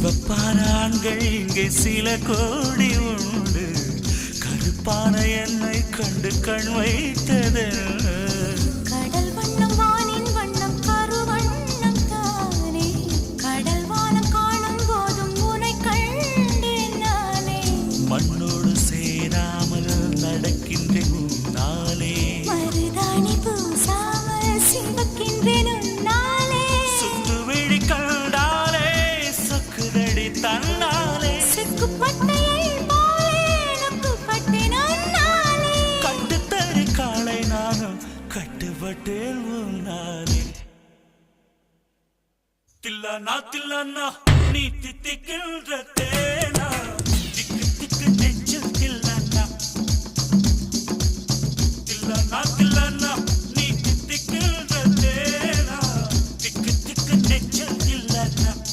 சிவப்பான ஆண்கள் இங்கே சில கோடி உண்டு, கருப்பான என்னை கண்டு கண் வைத்தது. கடல் வண்ணம் வானின் வண்ணம் கருவண்ணம் தானே, கடல் வானம் காணும் போதும் உனை கண்டேன் நானே. மண்ணோடு சேராமல் நடக்கின்றேன் உன்னாலே, மருதாணி பூசாமல் சிவக்கின்றேன் உன்னாலே. சுட்டு விழி கண்டாலே சொக்குதடி தன்னாலே, சிக்குப்பட்டையை போலே நொக்குப்பட்டேன் உன்னாலே. கட்டுத்தறி காளை நானும் கட்டுப்பட்டேன் உன்னாலே. தில்லானா தில்லானா நீ தித்திக்கின்ற தேனா, திக்கு திக்கு நெஞ்சில் தில்லானா. தில்லானா தில்லானா